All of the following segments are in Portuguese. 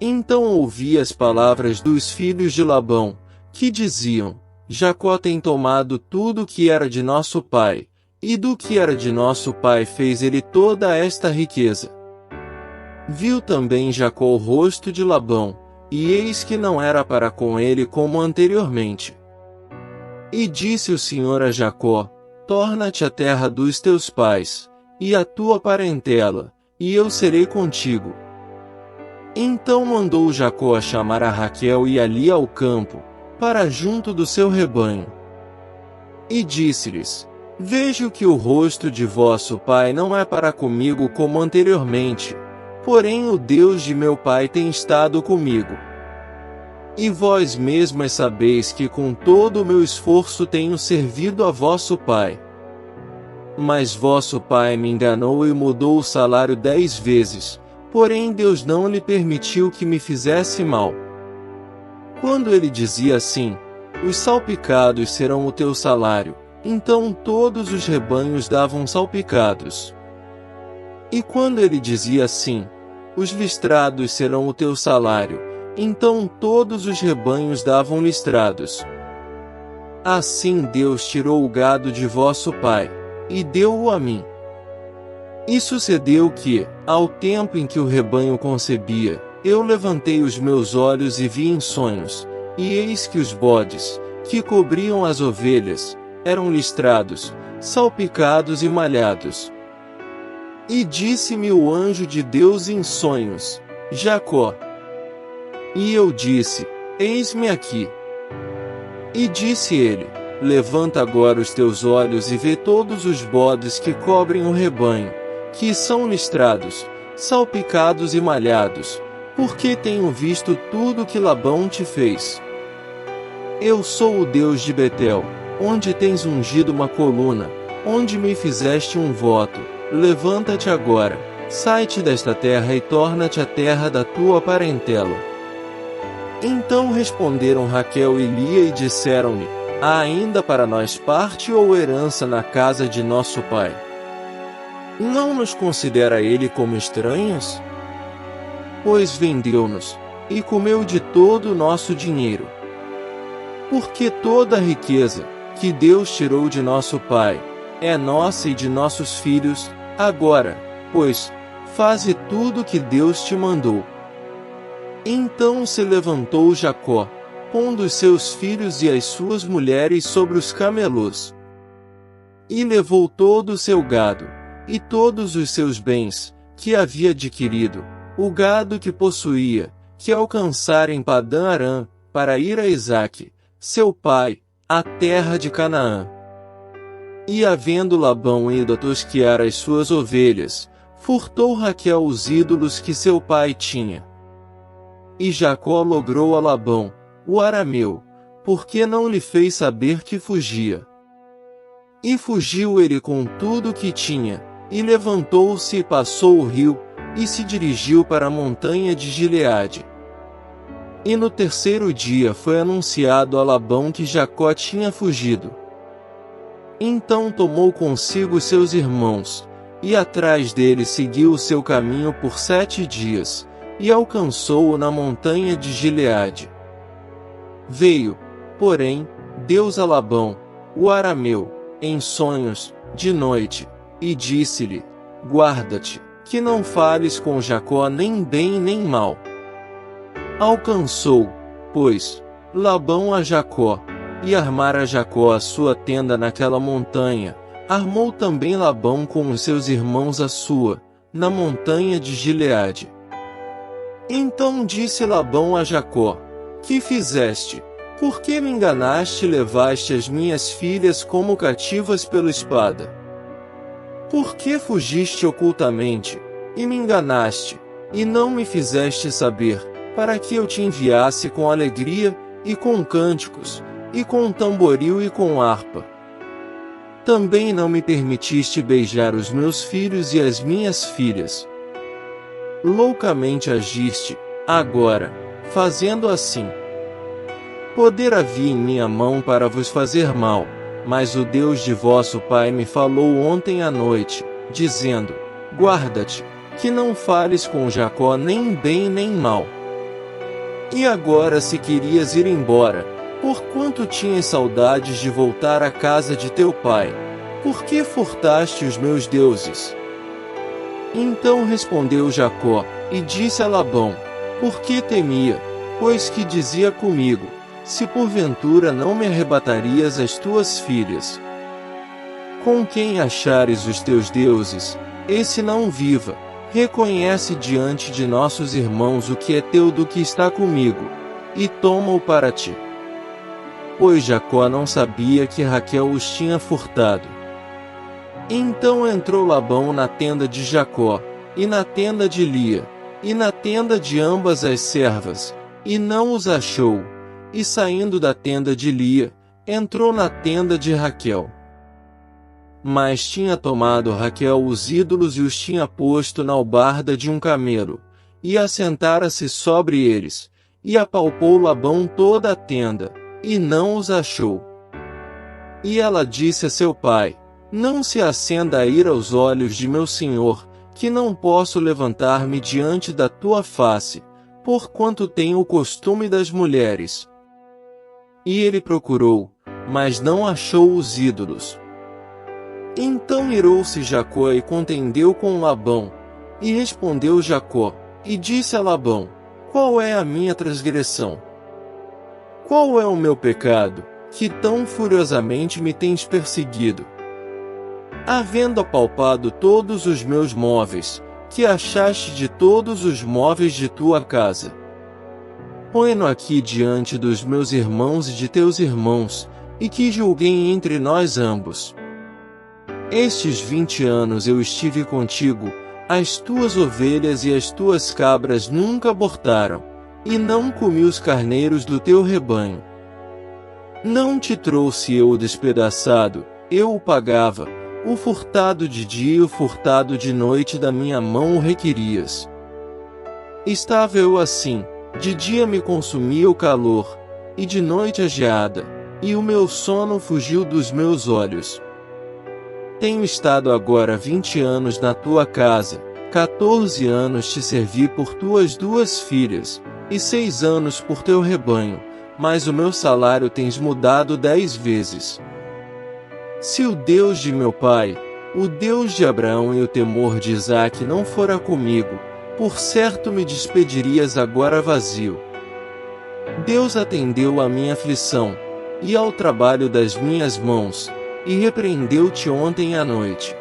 Então ouvi as palavras dos filhos de Labão, que diziam: Jacó tem tomado tudo que era de nosso pai, e do que era de nosso pai fez ele toda esta riqueza. Viu também Jacó o rosto de Labão, e eis que não era para com ele como anteriormente. E disse o Senhor a Jacó: Torna-te à terra dos teus pais, e à tua parentela, e eu serei contigo. Então mandou Jacó a chamar a Raquel e a Lia ao campo, para junto do seu rebanho. E disse-lhes: Vejo que o rosto de vosso pai não é para comigo como anteriormente, porém o Deus de meu pai tem estado comigo. E vós mesmas sabeis que com todo o meu esforço tenho servido a vosso pai. Mas vosso pai me enganou e mudou o salário 10 vezes, porém Deus não lhe permitiu que me fizesse mal. Quando ele dizia assim: Os salpicados serão o teu salário, então todos os rebanhos davam salpicados. E quando ele dizia assim: Os listrados serão o teu salário, então todos os rebanhos davam listrados. Assim Deus tirou o gado de vosso pai, e deu-o a mim. E sucedeu que, ao tempo em que o rebanho concebia, eu levantei os meus olhos e vi em sonhos, e eis que os bodes, que cobriam as ovelhas, eram listrados, salpicados e malhados. E disse-me o anjo de Deus em sonhos: Jacó. E eu disse: Eis-me aqui. E disse ele: Levanta agora os teus olhos e vê todos os bodes que cobrem o rebanho, que são listrados, salpicados e malhados, porque tenho visto tudo que Labão te fez. Eu sou o Deus de Betel, onde tens ungido uma coluna, onde me fizeste um voto. Levanta-te agora, sai-te desta terra e torna-te à terra da tua parentela. Então responderam Raquel e Lia e disseram-lhe: Há ainda para nós parte ou herança na casa de nosso pai? Não nos considera ele como estranhos? Pois vendeu-nos, e comeu de todo o nosso dinheiro. Porque toda a riqueza, que Deus tirou de nosso pai, é nossa e de nossos filhos, agora, pois, faze tudo o que Deus te mandou. Então se levantou Jacó, pondo os seus filhos e as suas mulheres sobre os camelos. E levou todo o seu gado, e todos os seus bens, que havia adquirido, o gado que possuía, que alcançara em Padã Arã, para ir a Isaque, seu pai, à terra de Canaã. E havendo Labão ido a tosquiar as suas ovelhas, furtou Raquel os ídolos que seu pai tinha. E Jacó logrou a Labão, o arameu, porque não lhe fez saber que fugia. E fugiu ele com tudo o que tinha, e levantou-se e passou o rio, e se dirigiu para a montanha de Gileade. E no terceiro dia foi anunciado a Labão que Jacó tinha fugido. Então tomou consigo seus irmãos, e atrás dele seguiu o seu caminho por 7 dias, e alcançou-o na montanha de Gileade. Veio, porém, Deus a Labão, o arameu, em sonhos, de noite, e disse-lhe: Guarda-te, que não fales com Jacó nem bem nem mal. Alcançou, pois, Labão a Jacó, e armara Jacó a sua tenda naquela montanha, armou também Labão com os seus irmãos a sua, na montanha de Gileade. Então disse Labão a Jacó: Que fizeste? Por que me enganaste e levaste as minhas filhas como cativas pela espada? Por que fugiste ocultamente, e me enganaste, e não me fizeste saber, para que eu te enviasse com alegria, e com cânticos, e com tamboril e com harpa? Também não me permitiste beijar os meus filhos e as minhas filhas. Loucamente agiste, agora, fazendo assim. Poder havia em minha mão para vos fazer mal, mas o Deus de vosso pai me falou ontem à noite, dizendo: Guarda-te, que não fales com Jacó nem bem nem mal. E agora se querias ir embora, porquanto tinhas saudades de voltar à casa de teu pai, por que furtaste os meus deuses? Então respondeu Jacó, e disse a Labão, porque temia, pois que dizia comigo, se porventura não me arrebatarias as tuas filhas. Com quem achares os teus deuses, esse não viva, reconhece diante de nossos irmãos o que é teu do que está comigo, e toma-o para ti. Pois Jacó não sabia que Raquel os tinha furtado. Então entrou Labão na tenda de Jacó, e na tenda de Lia, e na tenda de ambas as servas, e não os achou, e saindo da tenda de Lia, entrou na tenda de Raquel. Mas tinha tomado Raquel os ídolos e os tinha posto na albarda de um camelo, e assentara-se sobre eles, e apalpou Labão toda a tenda, e não os achou. E ela disse a seu pai, não se acenda a ira aos olhos de meu senhor, que não posso levantar-me diante da tua face, porquanto tenho o costume das mulheres. E ele procurou, mas não achou os ídolos. Então irou-se Jacó e contendeu com Labão. E respondeu Jacó, e disse a Labão, qual é a minha transgressão? Qual é o meu pecado, que tão furiosamente me tens perseguido? Havendo apalpado todos os meus móveis, que achaste de todos os móveis de tua casa? Põe-no aqui diante dos meus irmãos e de teus irmãos, e que julguem entre nós ambos. Estes 20 anos eu estive contigo, as tuas ovelhas e as tuas cabras nunca abortaram, e não comi os carneiros do teu rebanho. Não te trouxe eu o despedaçado, eu o pagava, o furtado de dia e o furtado de noite da minha mão o requerias. Estava eu assim, de dia me consumia o calor, e de noite a geada, e o meu sono fugiu dos meus olhos. Tenho estado agora 20 anos na tua casa, 14 anos te servi por tuas 2 filhas, e 6 anos por teu rebanho, mas o meu salário tens mudado 10 vezes. Se o Deus de meu pai, o Deus de Abraão e o temor de Isaque não fora comigo, por certo me despedirias agora vazio. Deus atendeu à minha aflição, e ao trabalho das minhas mãos, e repreendeu-te ontem à noite.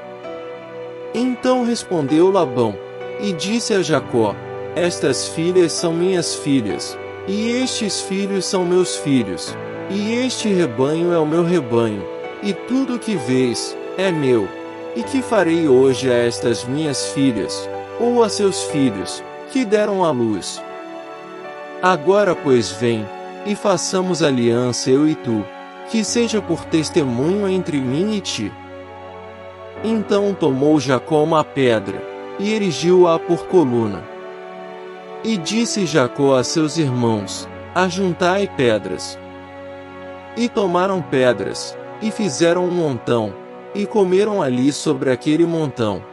Então respondeu Labão, e disse a Jacó, estas filhas são minhas filhas, e estes filhos são meus filhos, e este rebanho é o meu rebanho, e tudo o que vês, é meu. E que farei hoje a estas minhas filhas, ou a seus filhos, que deram à luz? Agora pois vem, e façamos aliança eu e tu, que seja por testemunho entre mim e ti. Então tomou Jacó uma pedra, e erigiu-a por coluna. E disse Jacó a seus irmãos, ajuntai pedras. E tomaram pedras, e fizeram um montão, e comeram ali sobre aquele montão.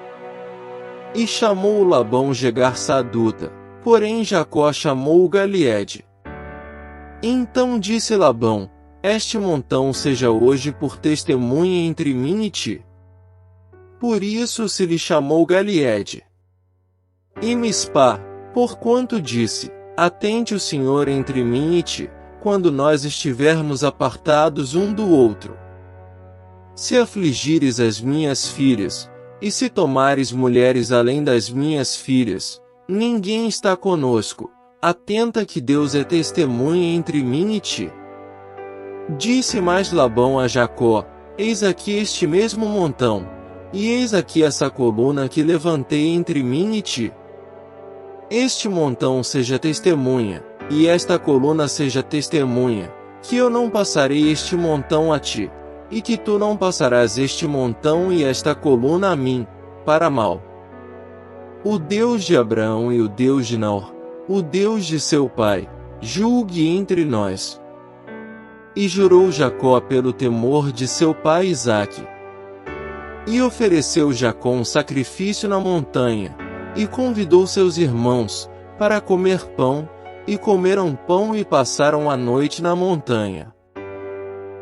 E chamou Labão Jegar-Saduta, porém Jacó chamou-o Galiede. Então disse Labão, este montão seja hoje por testemunha entre mim e ti. Por isso se lhe chamou Galiede. E Mispá, porquanto disse, atente o Senhor entre mim e ti, quando nós estivermos apartados um do outro. Se afligires as minhas filhas, e se tomares mulheres além das minhas filhas, ninguém está conosco, atenta que Deus é testemunha entre mim e ti. Disse mais Labão a Jacó, eis aqui este mesmo montão, e eis aqui essa coluna que levantei entre mim e ti. Este montão seja testemunha, e esta coluna seja testemunha, que eu não passarei este montão a ti, e que tu não passarás este montão e esta coluna a mim, para mal. O Deus de Abraão e o Deus de Naor, o Deus de seu pai, julgue entre nós. E jurou Jacó pelo temor de seu pai Isaque. E ofereceu Jacó um sacrifício na montanha, e convidou seus irmãos, para comer pão, E comeram pão e passaram a noite na montanha.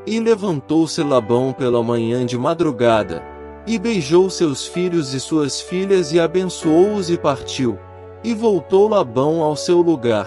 E levantou-se Labão pela manhã de madrugada, e beijou seus filhos e suas filhas e abençoou-os e partiu. E voltou Labão ao seu lugar.